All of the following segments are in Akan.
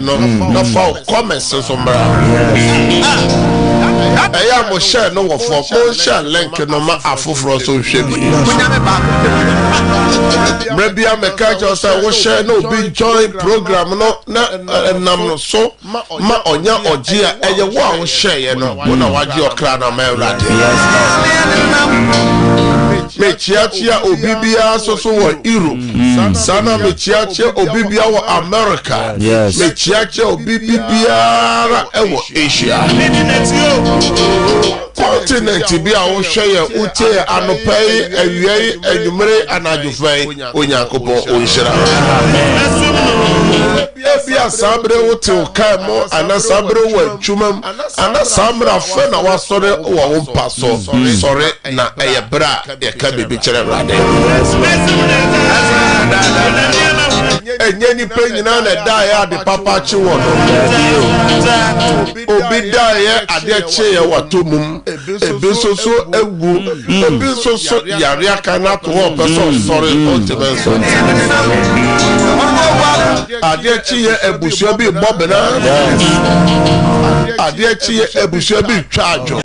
no for comments so I am share no for share link no ma afofro so hwe bi maybe am catch us we share no be join program no na nam no so ma onya oje a eye wo a wo share no wo na waje okra na ma urade me chiachia obibia so wo Europe sana me chiachia obibia wo America me chiachia obibia ewo Asia continent bi a wo hwe utie anopai awiei adwumere anadwofai onyankopon onhyira ebia sabre wo te kai mo ana sabre wo adwumam ana samra fa na wasore wo wo mpaso sore na eyebra ye ka bebi kire rade enye ni pe nyina na da ya de papa chi wo no obi da ya ade che ya watomum ebe so ewu obi so yare aka na to ho person sore o te ben so ade chi ya ebusua bi bobena ade chi ya ebusua bi twajo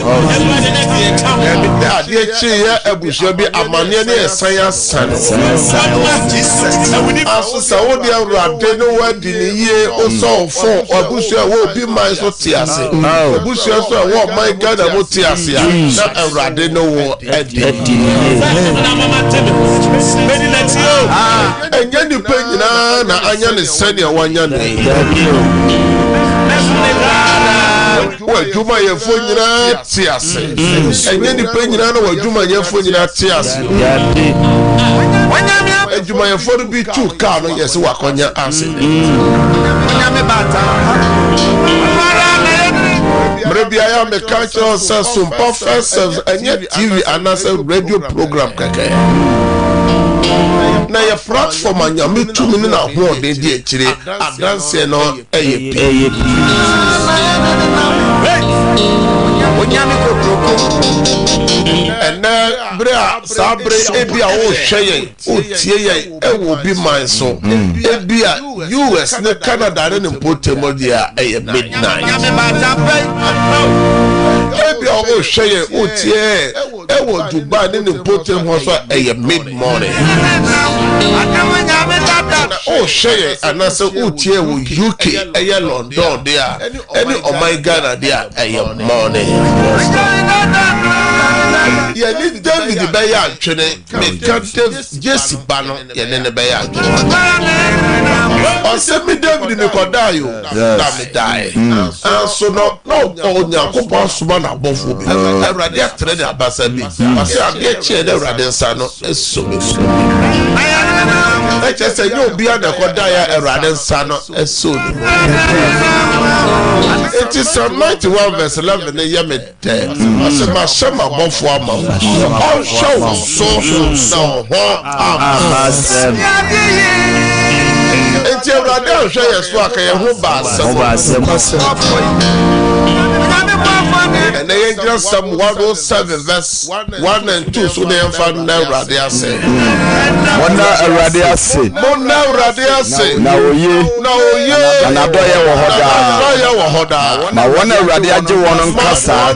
ade chi ya ebusua bi amane ne esan asan aso saudi arade no wadi ni ye o so fo ebusua wo bi man so ti ase ebusua so wo my god mo ti ase na arade no wo edi enye ni pe nyina na anya ne senia wanya ne wadwuma ye fo nyina ti ase enye ni pe nyina na wadwuma ye fo nyina ti ase adwuma ye fo bi tu car no yesi wakonya ase Maybe I am a cultural Sompa FM and yet TV and as a radio program keke. Na your platform and you meet 2 minutes na ho de di chire adanse no AAP. And now bra sabre ebia wo hweye o tie ye e wo bi man so ebia US ne Canada ne mpotemo dia e midnight ebia wo hweye o tie e wo Dubai ne mpotemo so e mid morning o hweye anase o tie wo UK e London dia any oh my Ghana dia e morning ye ni David be ya twene me kante Jesse bano ye ne be ya twene o se mi David ni kodayo na me dai so no onyankopon suma na bofo bi awrade atre na abasa bi o se ade che na awrade nsa no eso me e che se yo bia na kodaya awrade nsa no eso ni it is Psalm 91 verse 11 ne ye me de o se ma shema bofo ama all show so ho amasem enti awrade ahwe yeso aka ye ho ba asem and they just some 107 verse 1 and 2 so they found now radia say wona radia say na oye na doye wo hoda na wona radia je won nkasa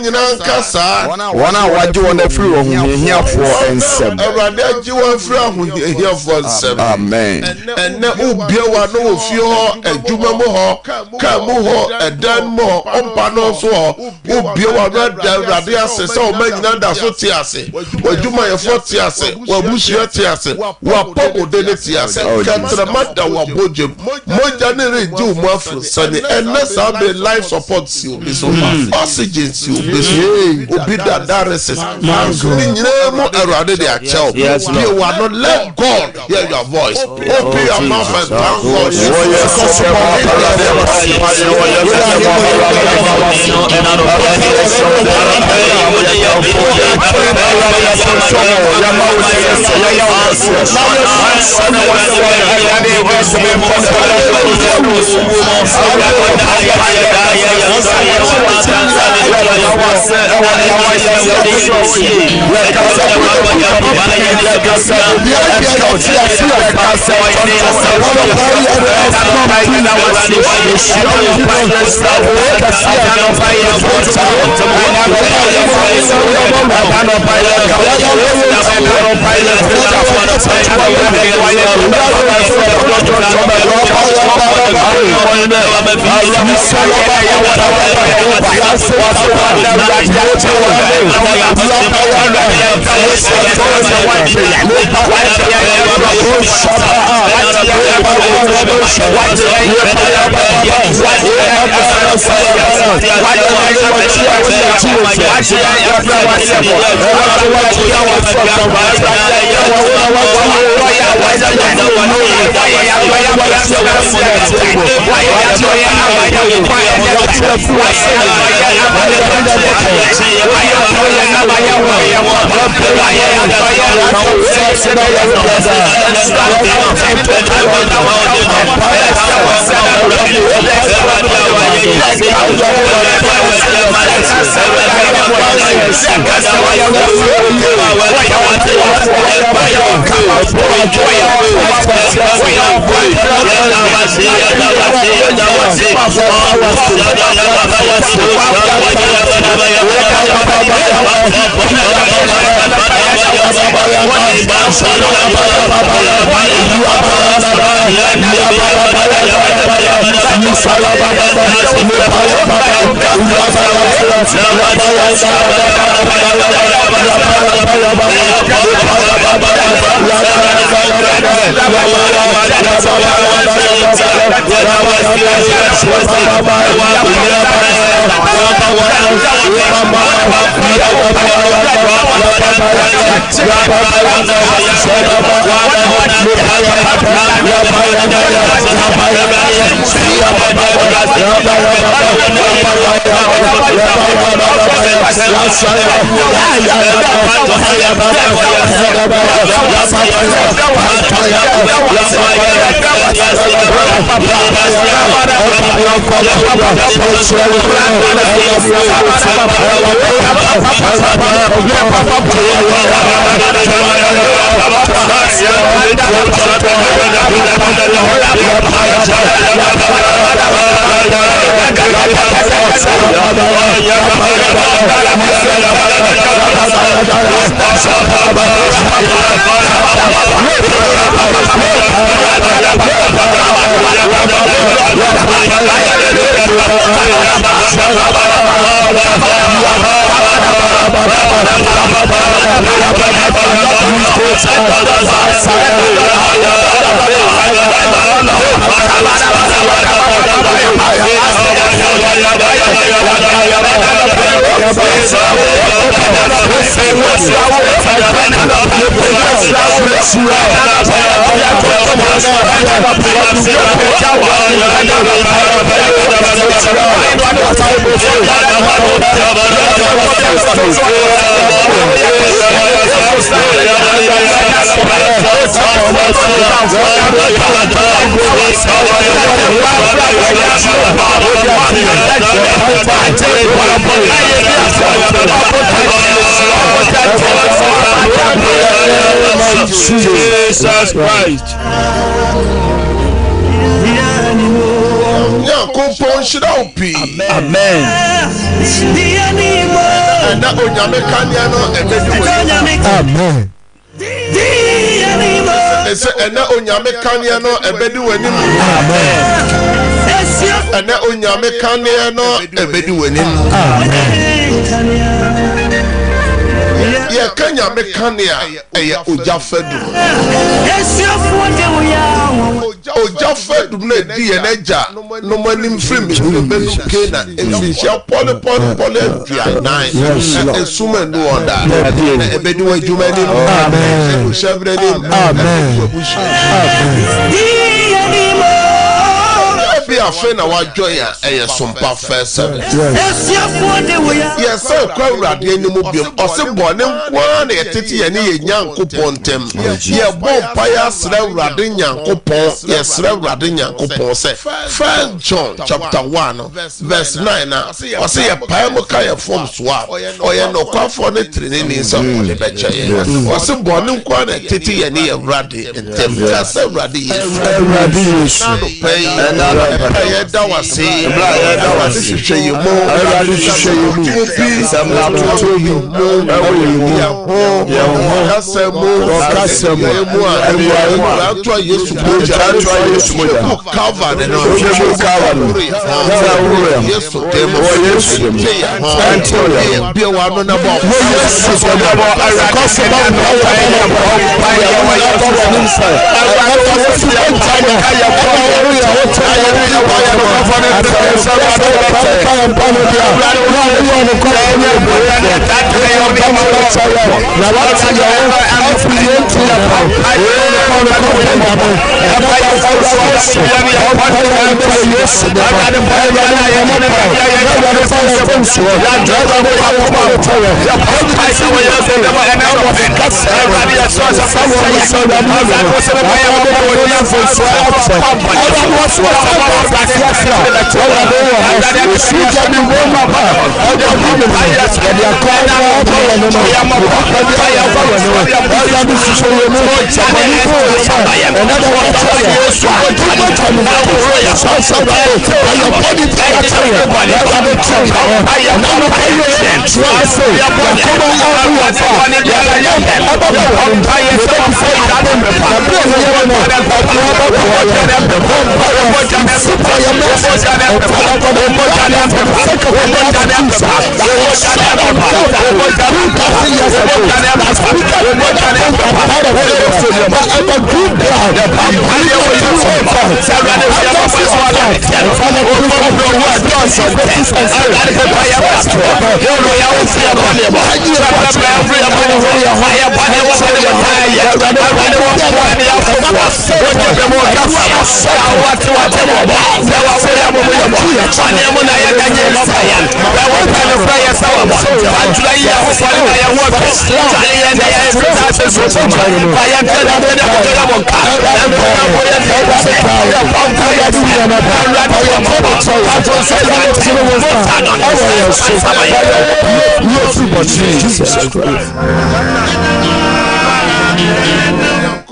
nyina nkasa wona waje won afiri wo huhiafo ensem radia je won afiri huhiafo ensem amen and na ubia wa no ofie ho adwuma mo ho ka mo ho edan mo ompa no so ubia wa radia se so manyina da so ti ase wadwuma ye fo ti ase wabusia ti ase wa pogo de ne ti ase kantra mada wa bojem moja ne reji umu afro sani ns abe life support si obi so oxygen si obi so obi da dialysis ni nyina mo erade de achel you are not let God hear your voice open your mouth and thank God Jesus Christ. Amen. Amen. Ene onyame kane no ebedi wanim. Amen. Ene onyame kane no ebedi wanim. Amen. Ye kanya me kane a eye oja fedu. Oja fedu na di ye naja no manim film be kena enfisha pole dia esuma no onda ebedi wajuma ni. Amen. Shebre ni. Amen. afe na wa joy a Sompa first service yes sir kwa urade animu biom ose bone nkwa na yetete ye ne ye nyankopon ntem ye bo pa ya sra urade nyankopon ye sra urade nyankopon se 1 John chapter 1 verse 9 na ose ye pa mo ka ye form swap oye no kwa for ne trene ni so le beche ye ose bone nkwa na yetete ye ne ye urade ntem ka se urade ye no pay ye da wase hwehwe ye mo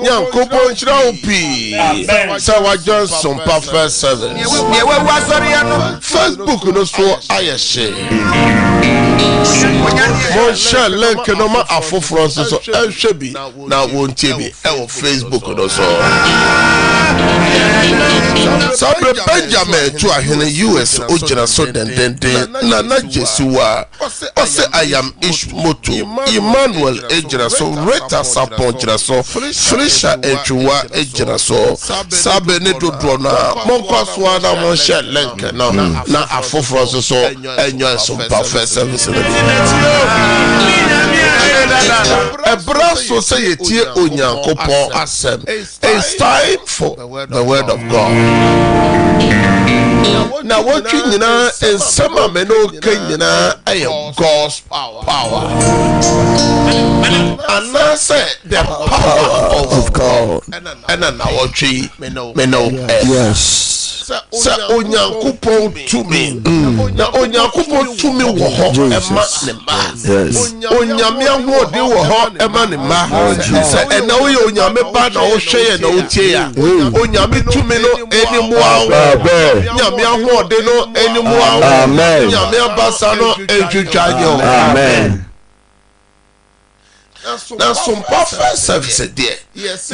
Yankopon Chiraupi Sawa John Sompa first service Facebook no so ayeshe Mon share link no ma afoforo so ehwe bi na wontie bi e Facebook no so Sabre Benjamin to ahene US ojira so den na Jesuwa ose I am Ishmoto Emmanuel ejira so Rita Sapon ejira so Frisha ejuwa ejira so sabe ne dodo na monko so na mon share link na afoforo so enyo Sompa first service Ebra society onyankopon asem. It's time for the word of God. Now what you know in some meno kenyina I am God's power. And I say the power of God. And now what you meno yes. Sa onyankopon tumi na onyankopon tumi wo ho ema ne ma onyame ahode wo ho ema ne ma sa ena wo ye onyame ba na wo hwe na wo tie ya onyame tumi no enimu awo nyame ahode no enimu awo amen nyame abasa no edwudwanyo amen na Sompa first service there yes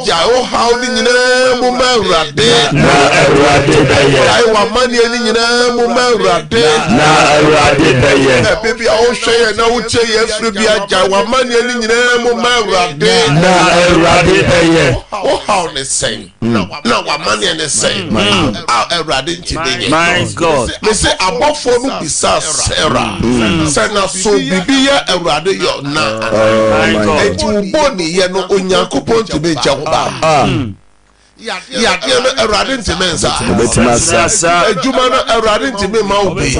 ja o how ni nyina mo ma urade na urade beye ai wa mani ni nyina mo ma urade na urade beye e baby o hwe na wo che ye fru bi aja wa mani ni nyina mo ma urade na urade beye o how ne say na wa mani ne say urade nti beye my God me say abofo no bisa Sarah say na so bibiya urade yo na my God. Eti uboni ye no onyankopon to be jakuba. yadeɛ no awurade ntimi nsa adwuma no awurade ntimi ma wo bi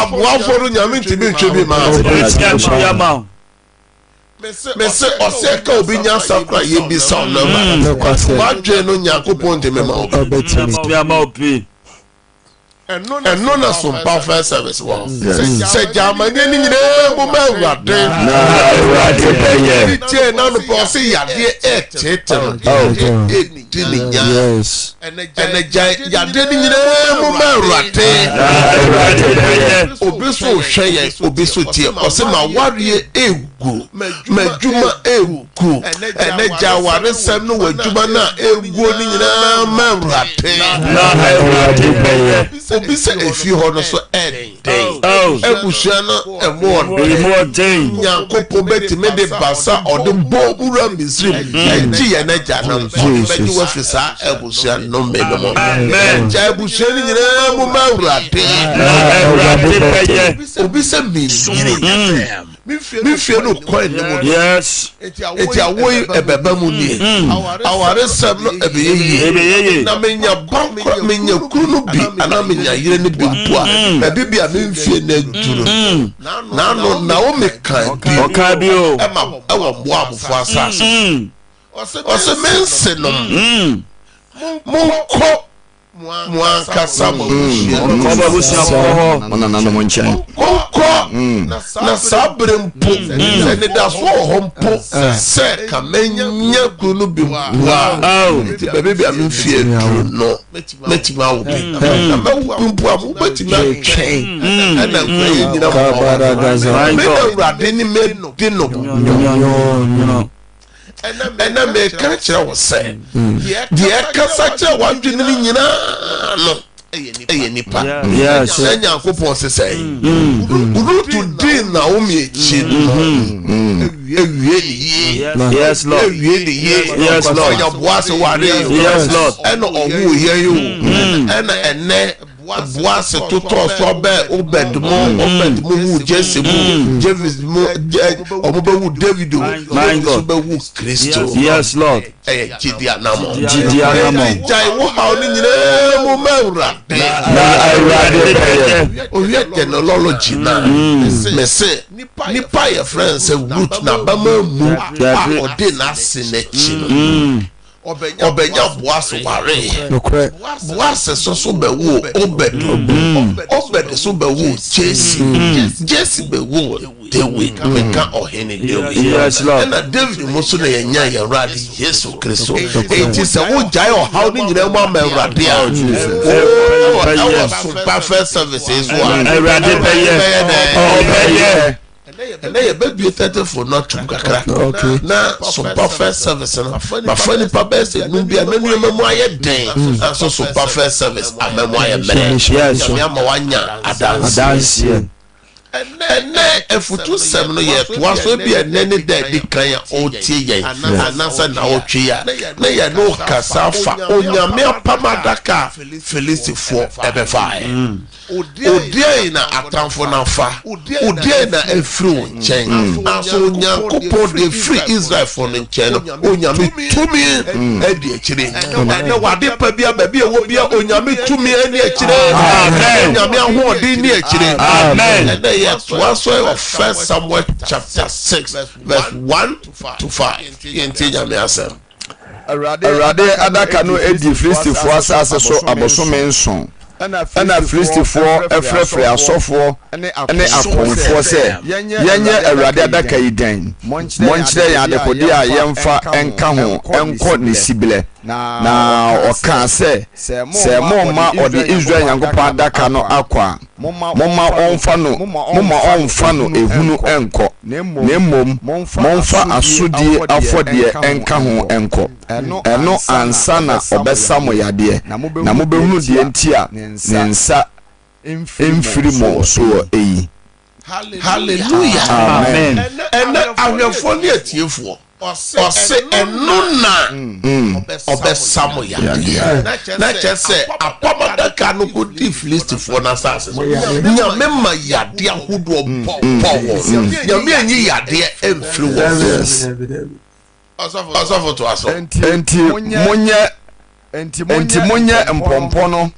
aboafo no nyame ntimi ntwe bi ma mese ɔsɛ ka obi nya sakra yɛ bi sa no wadwe no nyankopɔn ntimi ma wo ɛno na Sompa first service wɔ sɛ gyamane ni nyinaa mu ma awurade tie na no pɔ sɛ yadeɛ ɛtete no ɛdi ne nya ɛnɛ yadeɛ ni nyinaa mu ma awurade obi so hwɛ yɛ obi so tie ɔsɛ ma wareɛ egu madwuma egu ɛnɛ gya waresɛm no w'adwuma no a egu ni nyinaa ma awurade obi sɛ efie hɔ no so ɛden ebusua no ɛmɔɔden nyankopɔn bɛtumi de basa ɔde bɔ wura Misrim ɛgye yɛn n'agya no bɛgye wafi saa ebusua no mmenu mu ɛgya ebusua no nyinaa mu ma awurade obi sɛ miyiri mi fie no kɔ ɛnim no eti awo yi ɛbɛbɛ mu nie awaresɛm no ɛbɛyɛ yie na menya bankora menya kuru no bi anaa menya yere no bi mpo a ɛbi bi a mi fie na aduro n'ano Naomi kan bi ɛma ɛwɔ mmoa abofo asase ɔsɛ mense nom monkɔ mo ankasa mo na saa bere mpo sɛ ne da so wɔ hɔ mpo sɛ ka manya kuro no bi mpoa nti baabi bi a memfie aduro no mɛtumi awo bi na mɛwo bi mpo a mobɛtumi atwɛn ɛna nkura yɛ nyina mɛda awurade ne mɛdi no ɛna mɛka kyerɛ wo sɛ deɛ ɛkasa kyerɛ w'adwene no nyinaa no ɛyɛ nipa sɛ nyankopɔn sɛ sɛ Rutu din Naomi akyi no awie ne yie ɔnya Boase ware ɛna ɔwo yɛ yi o ɛna ɛnɛ Boase totɔ so ɔbɛ Obed mu wu Jesse mu Javis mu ɔmo bɛ wu David o David so bɛ wu Kristo ɛyɛ gidi anamɔ gya iwo ha ɔne nyinaa mu ma awurade ohia technology na mese nipa yɛ friend sɛ root na bama mu a ɔde n'ase n'akyi no ɔbɛnya Boase ware Boase so bɛ wo Obed so bɛ wo Jesse bɛ wo David meka ɔhene David ɛna David mo so na yɛnya yɛwurade Yesu Kristo enti sɛ wogyae ɔhaw ne nyinaa mu ama awurade a ɛwɔ Sompa first service so a awurade bɛyɛ ɛnɛ yɛbɛdue 30 for not to kakra na Sompa first service no mafa nipa bɛyɛ sɛ num bi a na nneɛma mu ayɛ den nso Sompa first service ama mu ayɛ mmerɛ nyame ama wanya adanseɛ ɛnɛ efutu sɛm no yɛ toa so bi ɛnɛ ne da di kan a ɔtie yɛn anasa na ɔtwe ya na yɛ no kasa fa onyame apam adaka Filistifoɔ ɛbɛfa odie na atamfo na fa odie na efiri wo nkyɛn aso Onyankopɔn de free Israelfoɔ no nkyɛn no onyame tumi ɛdi akyire na wade pa bia baabi ɛwɔ bia onyame tumi ɛni akyire onyame ahoɔden ni akyire amen yes, what's of 1 Samuel chapter 6 verse 1 to 5. Awurade adaka no edi Filistifoɔ asase so abosome nson ɛna Filistifoɔ ɛfrɛfrɛ asɔfoɔ ɛne akɔmfoɔ sɛ yɛnyɛ Awurade adaka yi dan monkyerɛ yɛn adekode a yɛmfa ɛnka ho ɛnkɔ ne sibilɛ na ɔka sɛ momma ɔde Israel Nyankopɔn adaka no akɔ a momma ɔmfa no ehunu ɛnkɔ na mmom momfa asodie afɔdeɛ ɛnka ho ɛnkɔ ɛno ansa na ɔbɛsa mo yadeɛ na mobɛhunu deɛ nti a ne nsa mfiri mo so wɔ eyi. Hallelujah amen. ɛnɛ ahwɛfoɔ ne atiefoɔ ɔsɛ ɛno na ɔbɛsa mo yadeɛ na kyerɛ sɛ apam adaka no kɔdi Filistifoɔ no asase nyame ma yadeɛ ahodoɔ bɔ wɔn nyame anyi yadeɛ ɛmfiri wɔn ɔsɔfo to aso enti monyɛ enti monye mpompono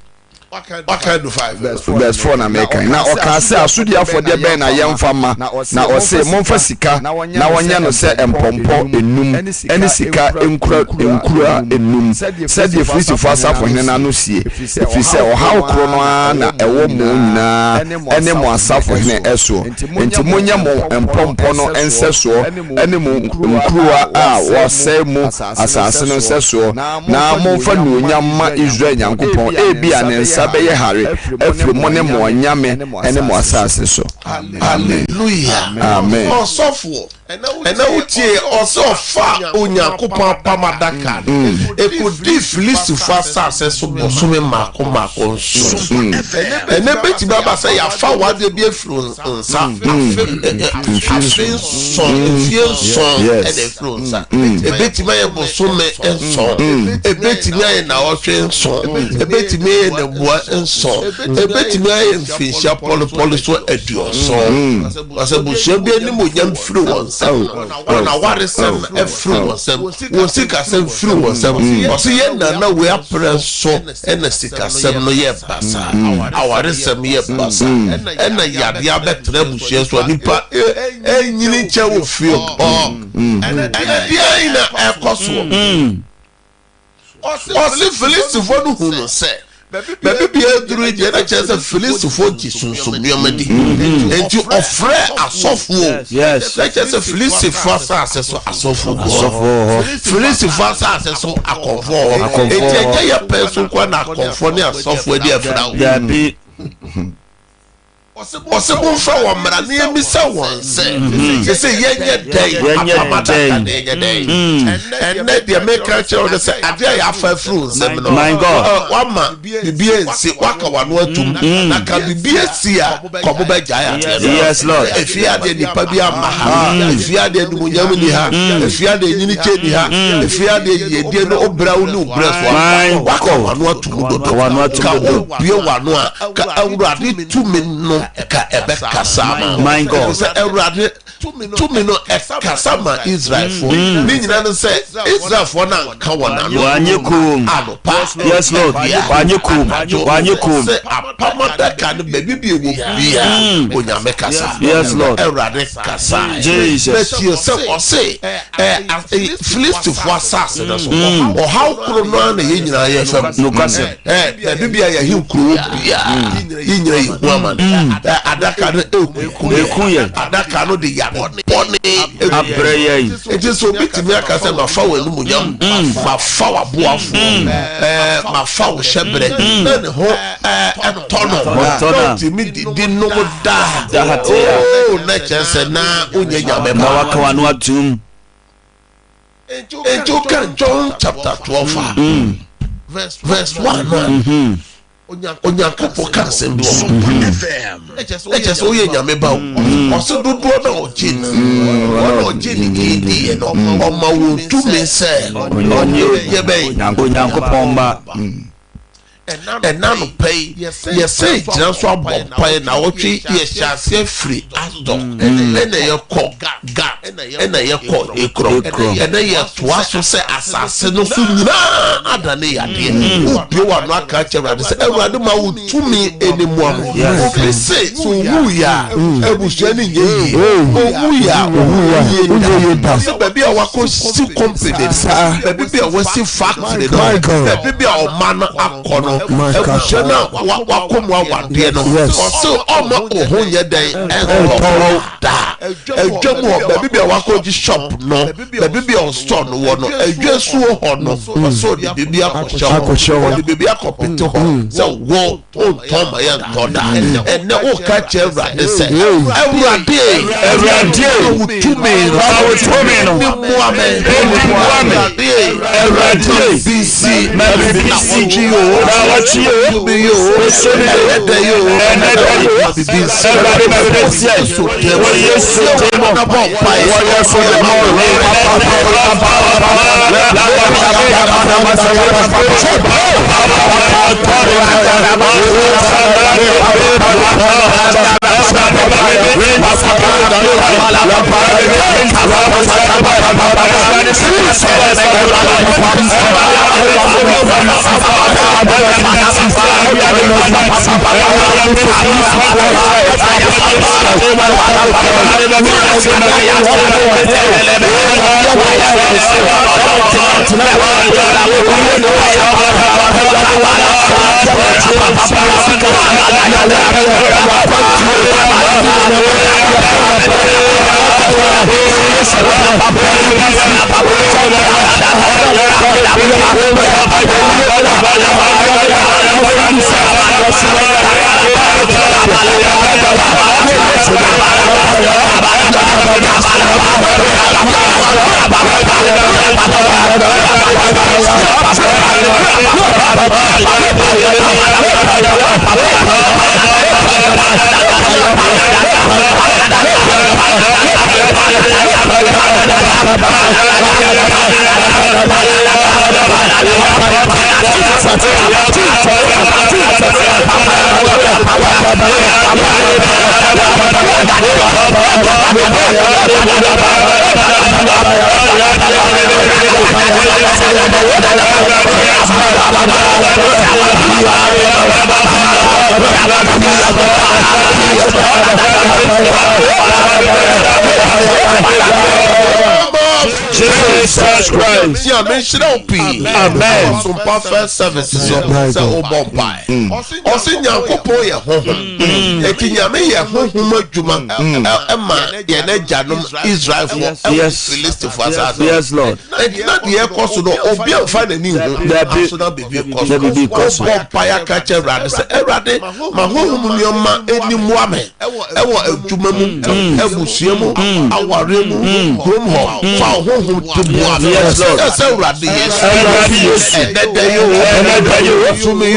Wakadu 5 verse 4 na make na okase asudi afode ben na yemfama na ose momfa sika na wonye no se empompo enum eni sika enkura enum said the Filistifo asafo hene na no sie efise ohaw kro no na ewo mo nyina ene mo asafo hene eso enti monye mo empompo no enseso ene mo nkura a wose mu asase no enseso na momfa nuonyamma Israel Nyankopɔn ebi anensa beye hare efri mo ne mo nyame ene mo asase so. Hallelujah. Amen. Osofo ena utie osofa Onyankopɔn pamadaka ekodi Filistifo asase so bosome mako nso ene beti baba say ya fa wade bi efru nsa afin son ene efru nsa ebeti maye bosome enso ebeti maye na ohwe nso ebeti maye na bua nso ebeti maye mfisha polo so aduoso ase bushia bi ani mo nyam firi wonsa na waresem efru wonsem wosika sem firi wonsem oso ye na we apre so ena sika sem no ye basa awaresem ye basa ena yade abetre bushia so nipa enyini che wo fio ena bia ina ekoso osi Filistifo no hunu se baby be duru je na chese Filistifo ji sunsun biomadi enti ofre asofo yes na chese Filistifo asase so asofo Filistifo asase so akonfo enti enye ya person kwa na akonfo ni asofo adi afra ya bi Osebo fra wa mara ni emisa won se yenye dey amada yenye dey and the American church say ade ya afa fru nsem no my god wama bibie nsi waka wano atum na ka bibie si a kobo ba jaya yes lord efia de nipa bi amaha efia de dumunyam ni ha efia de nyini che ni ha efia de yedie no obrawo ni obreso waka wano atum dodo bie wano a ka awurade tumi no ka ebe kasama my god say erade tumi no kasama Israel for ni nyina no say Israel for na ka wona no wanyekum yes lord wanyekum say apamada kan baby bi bia onyame kasa yes lord erade kasa jesus but you say Filistifo asase no so o how kro no na ye nyina ye fam no kase baby bia ye hinkro bia ye nyina ye huaman adaka no ekun ye adaka no de ya boni abreye it is so bitimi aka say ma fa wanu munyam ma fa waboafo ma fa wo shebre na ne ho etono timi di no da oh na chese na onye nyame ma waka wanu atum enjo kan John chapter 12 verse 1 Onyankopɔn ka asɛm do Sompa FM eche so ye nyame ba o so dodo na ogeni di no o ma wo tumi sɛ onye ye ben Onyankopɔn ba enano pay ye say jina so abompa na wotwe ye hyase free asdo ena ye kɔ ga ena ye kɔ ekro ena ye toa so se asase no so nyina adane yade obi wa no aka kyerade se awurade ma wo tumi enemu am obi say so wu ya ebusua ni ye owu ya ye da se baby a wako si confidence baby a wasi factory no baby a o man akono ebushana wakomo awade no so omo ohunye den enro da edwemu baby be wakoji shop no baby be on store no wo no edwesu ho no so the baby akosho the baby akopete ho so wo on toma ya toda ene o ka chevra de se ewrade tumi no muame ewrade bc Wachi yo be yo so be yo and be this everybody so what yes na bomb fire what for the more Jesus Christ. Yeah, mention Amen. Sompa first services of Obompai. Also, Yankopo, Etinyame, Juma, Emma, Yanejano, Israel, yes, yes, Lord. And not the air cost to Obia find a new that be cost. Paya catcher rather, Erade, Mahoma, any woman, Ewa Jumamu, Ebusiamo, our Remu, Grumho, Fowl. Yes, Lord. Yes, Eradi, yes, and that day you to me,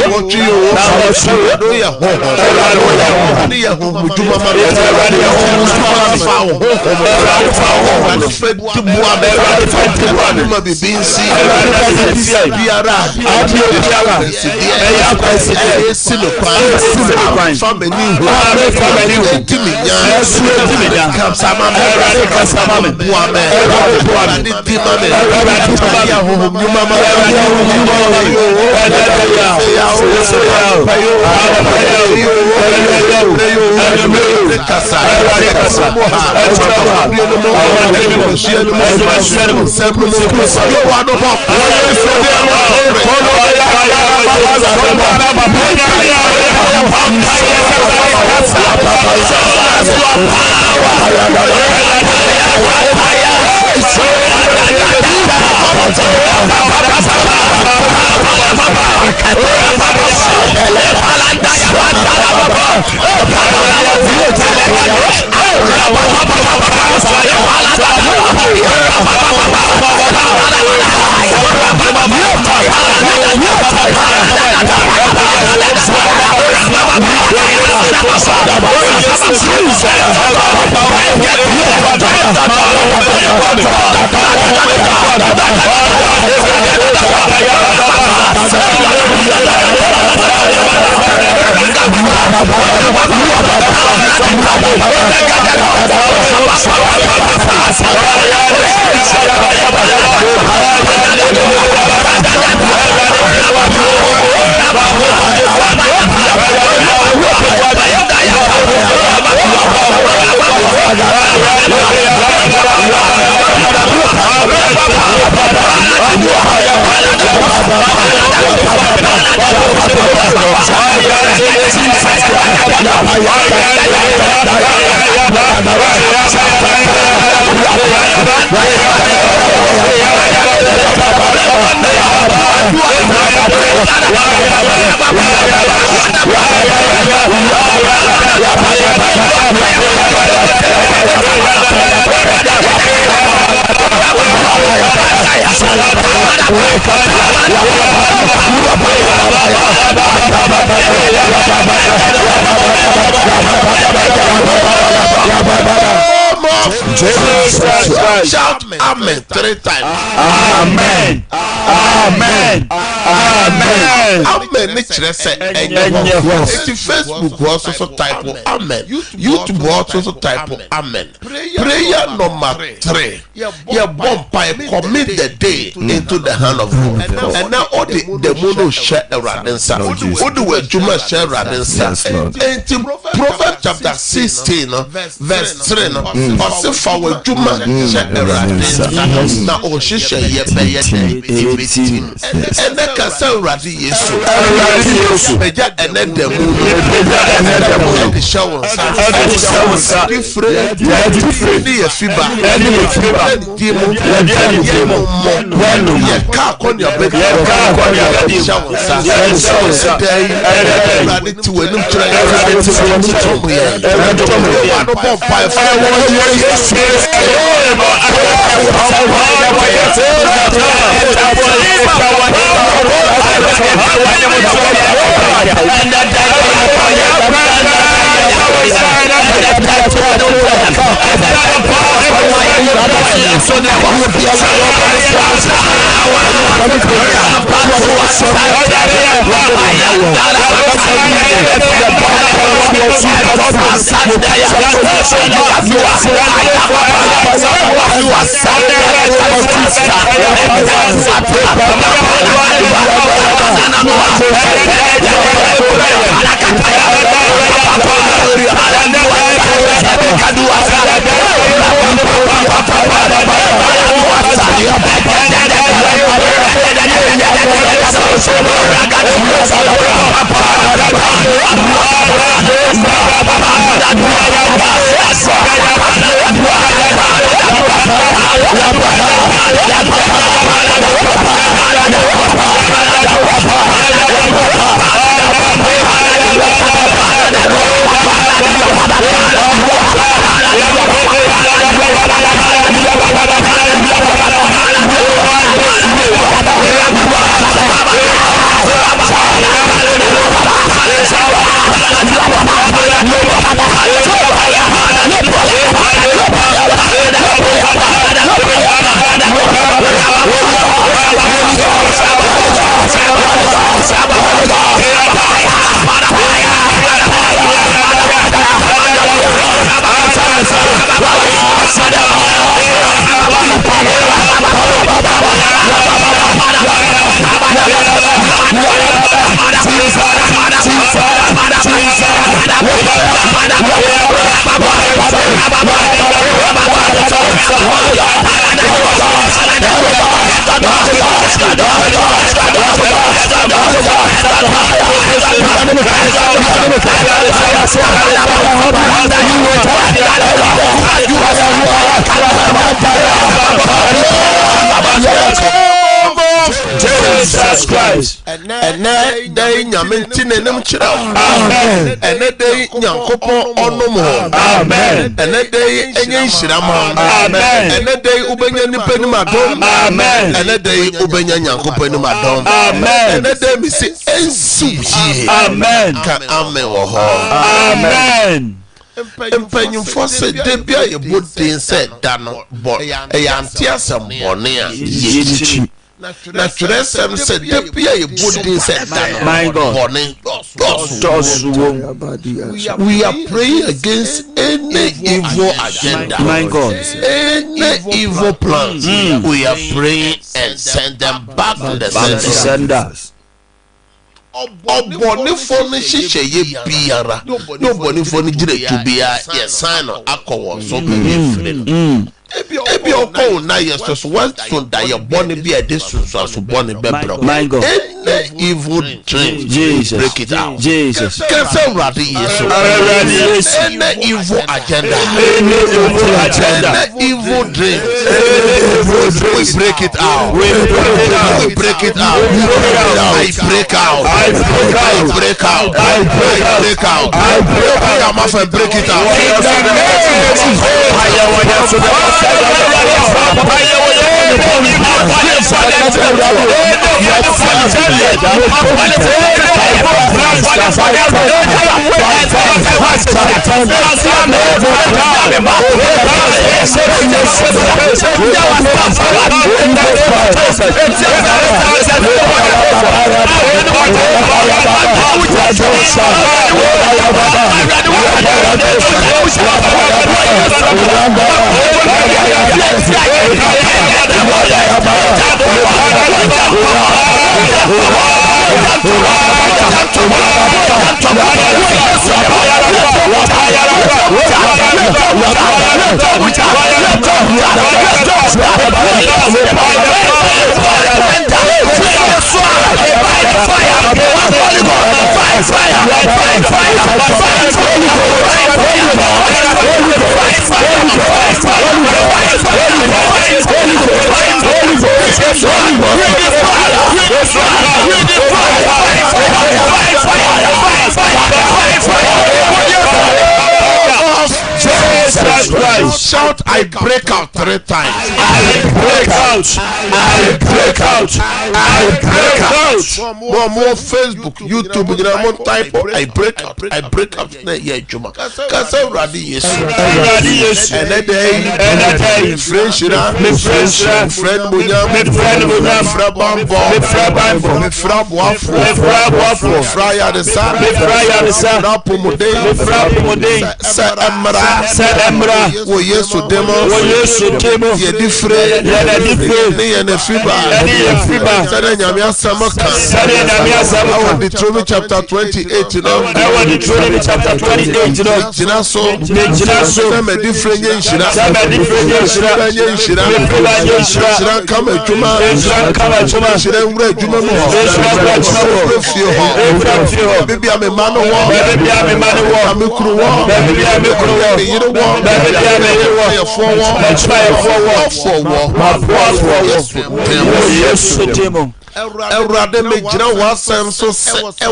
what you Jesus Christ. Shout amen 3 times. Amen. Amen. Amen. Amen. It's Facebook also type amen. YouTube also type amen. Prayer number 3. Your bomb pipe commit the day into the hand of God. And now all the mono share a radensa. All the way Juma share radensa. And Proverbs chapter 16 verse 3 or say for Juma share a radensa. Now all she share ye be and the castle radi yesu meja and then the moon the shower different the fever ye car on your bed shower radi to when Jesus Christ. And day nyamentin enem chira. Amen. And day nyankopon onomo. Amen. And day enye nhirama. Amen. And day ubenya nipa ni madom. Amen. And day ubenya nyankopon ni madom. Amen. And day mi se ensuji. Amen. Ka amen wo ho. Amen. Empanyimfo se debia ye bodin se da no bo e yante asem bone a yechi na tresem se debia ye bodin se da no my God bone we are praying against any evil agenda, my God, any evil plans. We are praying and send them back to the senders. Oboni phone shishe ye biara no boni phone jire to bia ye sign akowo so be ebi okon na yes so what so that your boni be a desu so boni be bro my God any evil dream Jesus break it out Jesus cancel radi yeso any evil agenda any evil dream we break it out we break it out I break out I break out come off and break it out Shout, I break out 3 times. I break out. I break out. I break out. More Facebook, YouTube, more type. I break out. I break out. Yeah, Juma. Kasa Radi yes. And that day, friend Shira, friend Munya, friend Wafo, Frya the Sun, Rapomude, Emra, Yesu demo, ye different, and a fiba, Sadanyamia Samaka, Deuteronomy chapter 28, you know, Deuteronomy chapter 28, you know, Jinaso, some a different Shira, come a Juma, maybe I'm a man of war, maybe I'm a man of war, I'm a crew, maybe I'm a crew, you know what? Erade me jina wasem so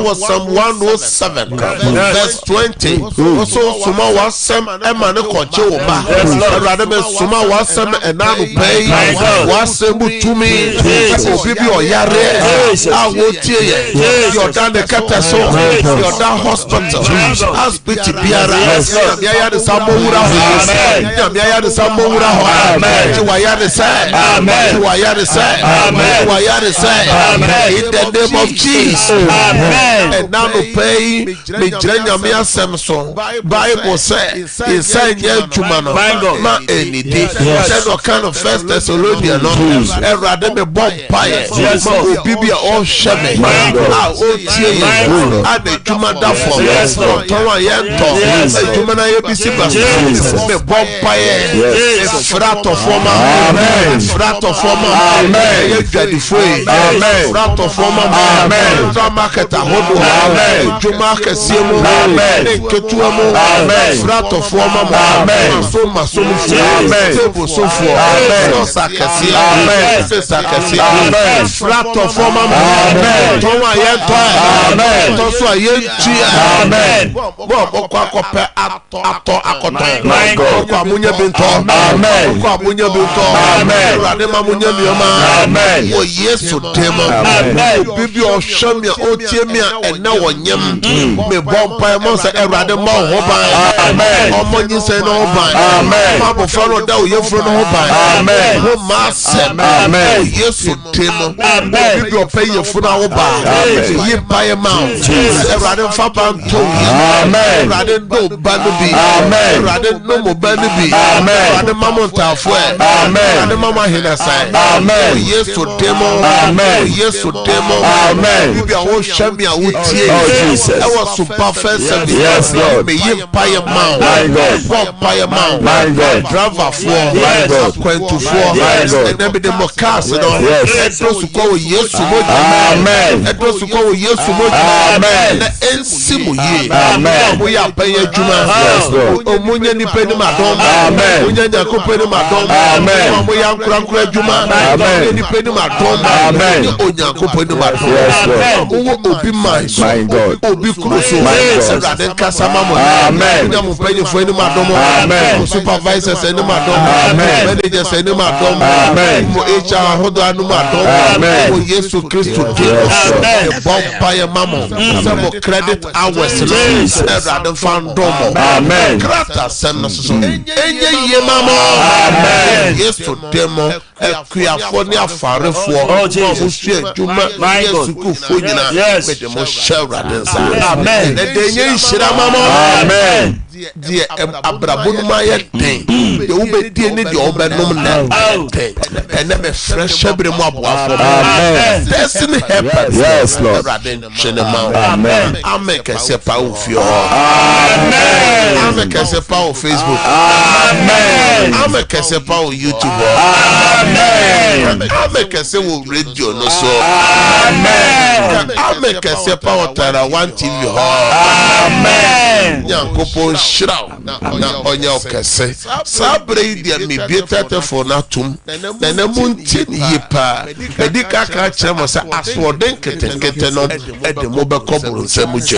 was some 107 verse 20 so suma wasem e ma ne koche wo ba erade me suma wasem e na no pay wasem butumi obi bi oyare awo tie ye yodan de kata so yodan hospital hospital biara ya de sambo wura ho amen ya de sambo wura ho amen ti wa ya de say amen ti wa ya de say amen wa ya de say amen. In the name of Jesus. Amen. And now to pay me Jeremiah Samson. Bible say inside your chumano ma any day. Said what kind of first Thessalonians and rather me bomb pie. Ma obibia all shame. Ah oh tie and the chuma da for. Towa yento. Chumana yebisi ba. Me bomb pie. Frato forma. Amen. Frato forma. Amen. You get the free. Amen. Frato forma. Amen. Market ahodo. Amen. Juma kesiemu. Amen. Ketuamo. Amen. Frato forma. Amen. Soma somu. Amen. Tebo sofu. Amen. Sosa kesi. Amen. Sesa kesi. Amen. Frato forma. Amen. Towa yento. Amen. Toso ayenchi. Amen. Bo kwa kope ato akoto. Ko amunye binto. Amen. Ko amunye binto. Amen. Rade mamunye bioma. Amen. O Yesu demo. Amen. Bibi o shamia o tiemia ena wonyem. Me bompa mo se erade mo hoban. Amen. Omo nyi se no hoban. Amen. Ma bo faro da o yefro no hoban. Amen. Ho ma se. Amen. Yesu demo. Amen. Bibi o pay yefro na hoban. Amen. Yi paye ma. Jesus. Erade fa banto. Amen. Erade do banubi. Amen. Erade no mo banubi. Amen. Erade mamonta fo. Amen. Erade mama hina sai. Amen. Yesu demo. Amen. Yesu demo. Amen. Bibi awo shami awo tie. Jesus. I was super first service. Yes, Lord. Me yim paye ma. My God. Pop paye ma. My God. Driver for. My God. Kwentu for. My God. And then be the mocas, no. Yes. Edro suko Yesu moji. Amen. Edro suko Yesu moji. Amen. Na ensimu ye. Amen. Oya paye juma. Yes, Lord. Omunye ni peni madom. Amen. Omunye ni peni madom. Amen. Oya nkura juma. Amen. Ni peni madom. Amen. Onyankopɔn ni ma do. Obi my God. Obi kuruso. Awurade nkasa ma mo. Amen. Onyamu mpanyinfo ni ma do mo. Amen. Supervisors ni ma do mo. Amen. Managers ni ma do mo. Amen. Mo HR hodo anu ma do mo. Amen. Mo Yesu Kristo di. Amen. Bompa mamo. Some credit hours. Awurade fan do mo. Amen. Krata sem no so. Enye ye mamo. Amen. Yesu demo. Ekuafo ni afarefo. Osu adwuma. Yesu kufo nyina. Mede mo shawrade nsa. Amen. Edenye nshira mamo. Amen. Die abrabonu ma ye den. De wo be die ni de obenom na. Ene be fresh ebre mu aboafo. Amen. Destiny helpers. Yes, Lord. Amen. Amen. Kese pa ofio. Amen. Amen. Kese pa o Facebook. Amen. Amen. Kese pa o YouTube. Amen. Amen. Kese wo radio no so. Amen. Amen. Kese pa o Tara 1 TV. Amen. Nyankopon shiraw na onya okese. Sabre dia me bietete for na tum. Na na munti yipa. Medika ka chemo sa aswoden ketekete no ede mo be koburu nsemu je.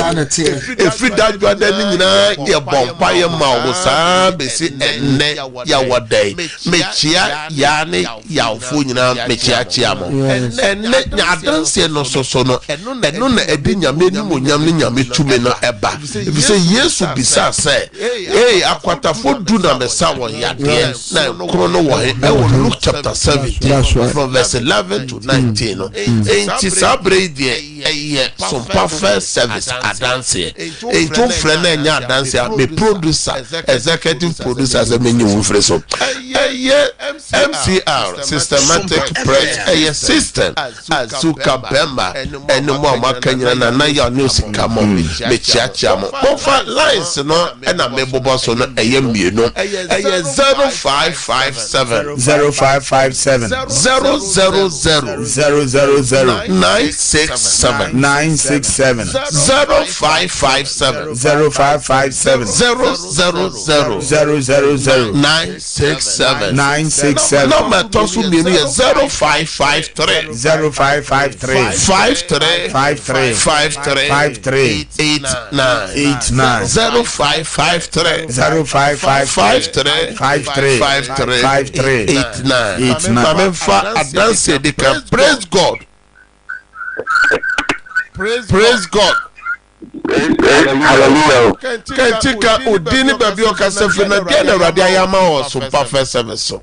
Efi dadwa da ni nyina ye bompa ye ma wo sa besi enne ya wodai. Mechia ya ne ya ofo nyina mechia chia mo. Enne nyadanse no soso no eno na edi nyame ni monyam ni nyame tume no eba. Efi se Yesu bisa say akwatafo du na mesa won yade na kro no wo he Luke chapter 17 from verse 11 to 19 no. Enti sabre die Sompa first service adanse entum frɛ na nya adanse me producer executive producer se menyi wo frɛ so MCR systematic press system azuka bemba enum amakanyina na ya news kamo me chiachia mo fa lines no na me bobo so no mienu 0557 0557 000 967 967 0557 0557 000 967 967 number to so mienu 0553 0553 53 53 53 53 89 0553 0553 53 89 Mamemfa adanse de ka praise God. Praise God. Hallelujah. Kentika udini babi okasefe na dia na radio ayama o Sompa first service so.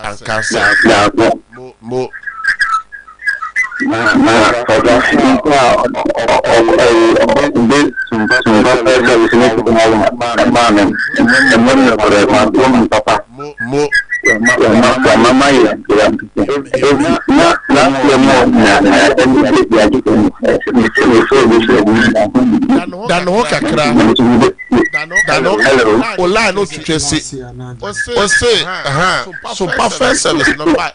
Ankasa mo Dano kakra Dano ola no twese o say Sompa first service no ba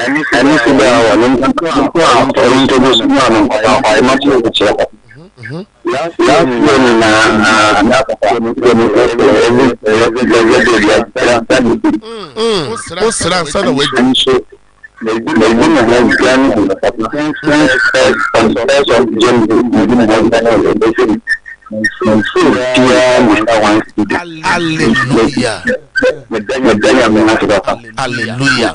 Any siba wala introduce Hallelujah. Hallelujah.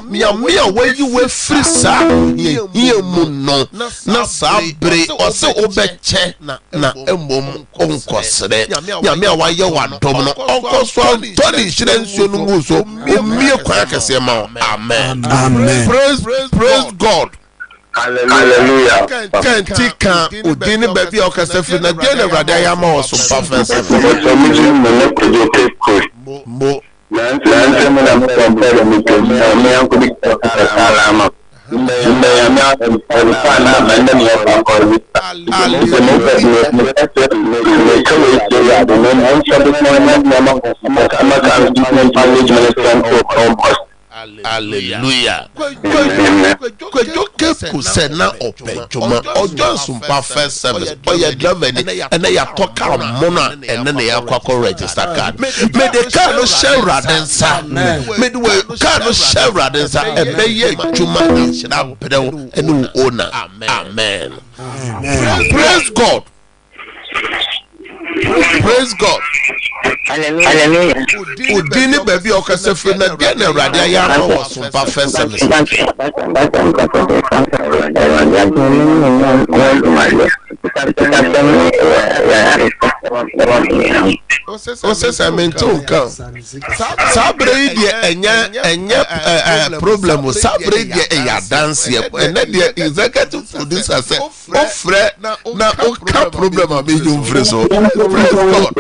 Mia where you were free sa ye muno na sabre o se obeche na emom onkosre nyame wa ye wa dom no onkoso toni hire nsuo no mu so omie kwa kese ma amen amen praise God. Hallelujah. Kentika udini baby okasefi na dia na rada ya ma o Sompa first mo hallelujah kwejo keku se na opejuma ojo Sompa first service oye driver ni ene ya toka mona ene ne ya kwakọ register card me de car no share radensa me de car no share radensa ebe ye juma na brew ene owner amen praise God. Praise God. Hallelujah. Udini baby okasefre na dia na Awurade aya no Sompa first service. Osese menton kan. Sabre die enya problem sabre die eya dance e na die executive producer say ofre na oka problem abi you free so. Praise God.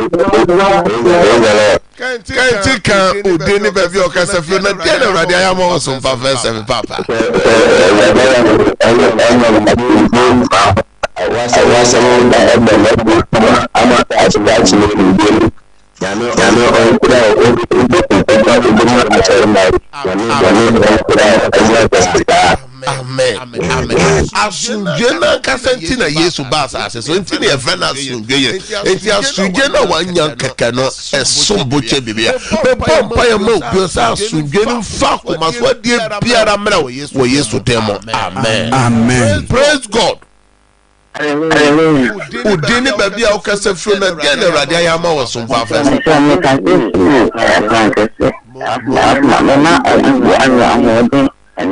Can't udini baby okasefre na dia na Awurade aya mo Sompa first service papa. Amen. Asunje na kasenti na Yesu basa ase so ntini e fena asunje ye enti asunje na wanya keke no esombo che bibia be pompa ya mo bi sa asunje ni fa ko maso die biara mra wo Yesu demo amen. Praise God. Udini baby a okasefre na dia na Awurade aya ma wo Sompa first. And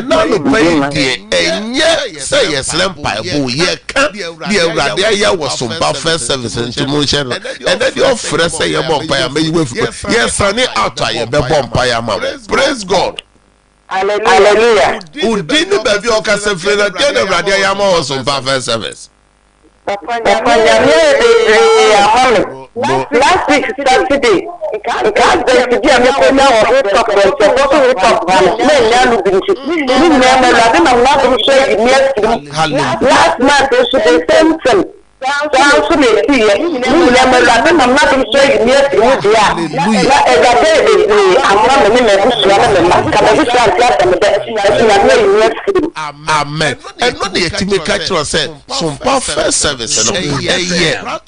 now the baby, and yet say yes, Lampa, who ye can't be Awurade aya was Sompa first service and motion, and then your friend say your bumpire may with yes, sonny out I be bumpire mama. Praise God. Hallelujah. Udini baby okasefre na dia na Awurade aya ma was Sompa first service. Last week Saturday, because the idea me ko na o talk about so we talk about me na lu bin chi me na na do share last month so the same thing so me see me na na do share me with ya na e ga be amra me me so na me ka be so anta me amen. And no dey to make actual say Sompa first service no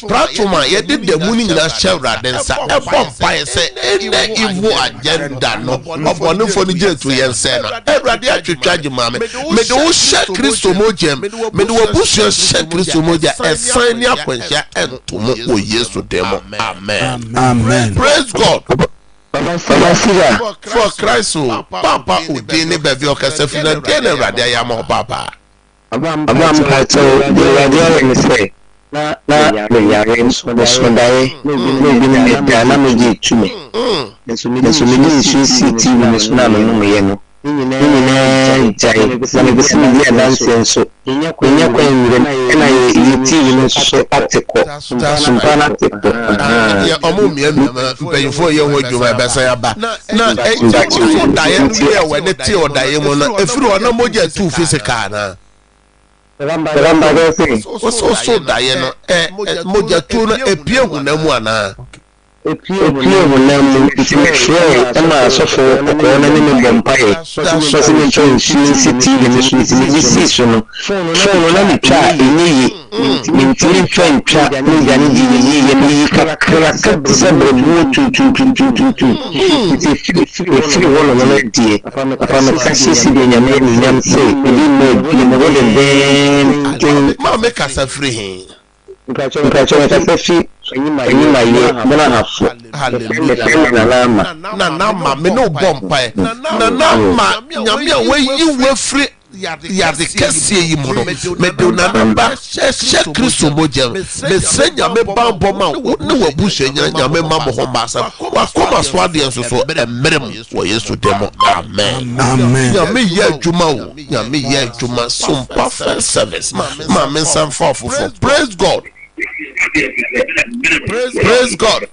platform ye did the morning na share radensa e bompa say any evil agenda no obonu for ni je to yen say na Awurade atwetwa agima me de wo share Kristo mojem me de wo busu share Kristo moja esan ni akwanhia entomo o Yesu demo amen. Praise God. For Christ, Papa Udini baby okasefre na dia na Awurade aya ma papa. Abam kato the radio me say na me yare so dai me bi na me ji tumi. Nso me ni CCTV me so na no me ye no. Ni jai na me bi se me ya dance nso. Nya kwa nwure na ye TV no so article. Sompa na article. Ya omo miamia mpanyfo ye ho dwuma be say aba. Na enja so daye no ye we ne tie odaye mo no efiri ona moja tu physical na. Ramba go say. So daye no moja tu no epie hunamu ana. Epie hunamu itimehwe ama sofo ko na ni bompae. So me chon CCTV ni so no. Phone na mi twa eniyi. Mintiri twa ni gani ji ye ni kakra sabre mu tu. It's wolo na die. Afama kasi si de nyame ni nyam say. Ni mo wole ben. Ma make us free. Nkacho tafi anyima ye mona hafu hallelujah na nama me no bompa na nama nyame a we free yade kese yi mo no me do na namba she Kristo moja me se nyame bambo ma ne wabuhye nyame ma mo ho masa wa koma so ade enso so emmerem wo Yesu demo amen nyame ye adwuma wo nyame ye adwuma Sompa first service ma me san for praise God. Praise God.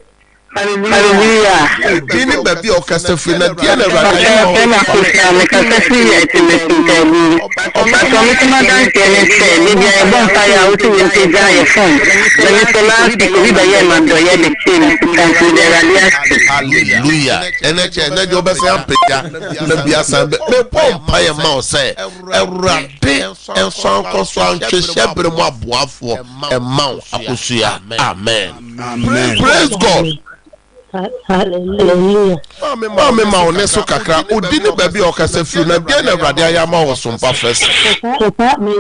Hallelujah. Dini baby okasa free na dia na Awurade Ema kusa me kasa free ya timetikabi. Oba so me dance ne se ni dia e bon fire o ti nti ja ye phone. Le so last week we ye man do ye the team kan fi the radius. Hallelujah. Eneche na jo be se ampeja na bia san me pom pa ye ma o se Awurade enso ankoso anhwehye bere mu aboafo e ma akosua. Amen. Praise God. Hallelujah. Mama ma one so kakra odi ne ba bi okasa fiu na bia na Awurade aya ma wo Sompa first. Papa me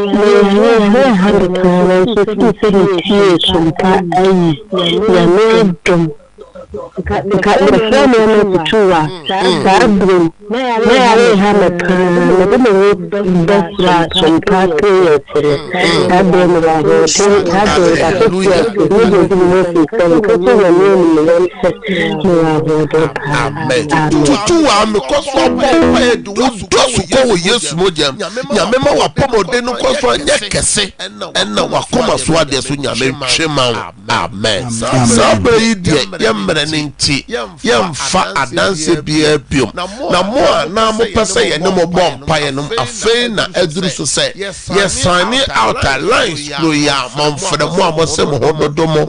Ninti yemfa adanse bia biom na mo na mo pese ye ne mo bom paye no afei na aduru so se yes sign out a lines pro ya momfre mo amose mo hododo mo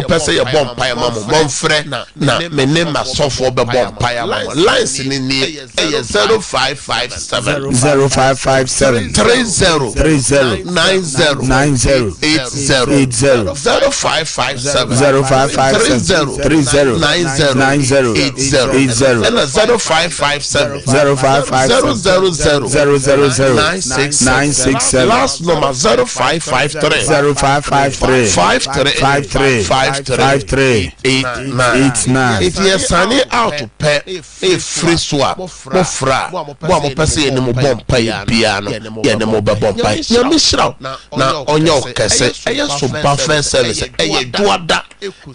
pese ye bom paye mo momfre na me ne masofo be bom paye mo lines ni ni 0557 0557 30 90 80 0557 30 90 80 and 0557 000 last number 0553 53 89 it is sunny out to pay a free swap mofra mo pese ni mo bom pay piano ye ne mo be bom pay ye misra na onyo kese eye Sompa first service eye duada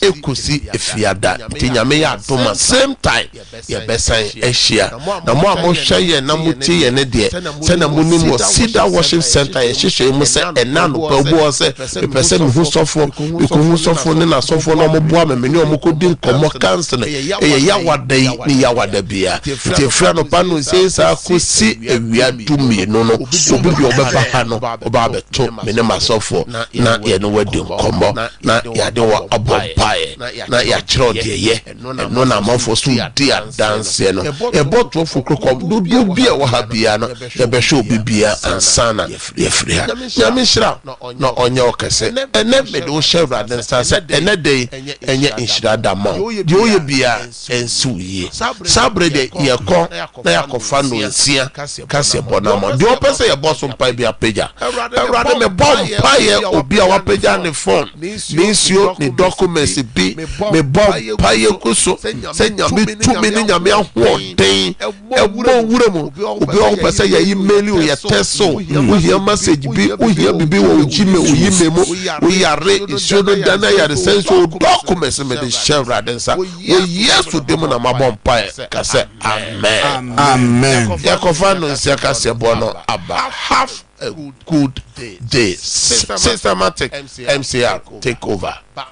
ekusi efiada tinyame ya doma same time ye besan ehia na mo amohwe ye na muti ye ne de se na munim wo sida worship center ye hwehwe mu se enano pabu se pese me hu sofo hu sofo ne na sofo no mo boa me ne o kodi nkomo cancel ye ya wadai ni ya wadabia ti fra no pano se sa kosi ewia dumi no no obi bi obeba ha no oba beto me ne masofo na ye no wadi nkomo na ya de wa abompae na ya chiro de ye no na amafo so dia dance no e boto fukro du bia wa ha bia no ye be show bibia ansana ye free ha nyame hira na onye okese ene me do shewra den sanse ene dey enye inshira da ma de oye bia ensu ye sabre de ye ko na yakofa no nsia kase bonama de opese ye boso mpa bia peja Awurade me bom pa ye obi a wa peja ne phone misio ni documents bi me bom pa ye kuso se nyame tumi ni nyame ahoden ebo wure mu obi o pese ye email o ye teso o ye message bi o ye bibi wo jime o yime mu o yare isio no dana ya sense o documents me de share densa o yesu dem na mabom pa kase amen ya kofa no nsia kase bo no aba have a good day. Systematic MCR take over. Bye.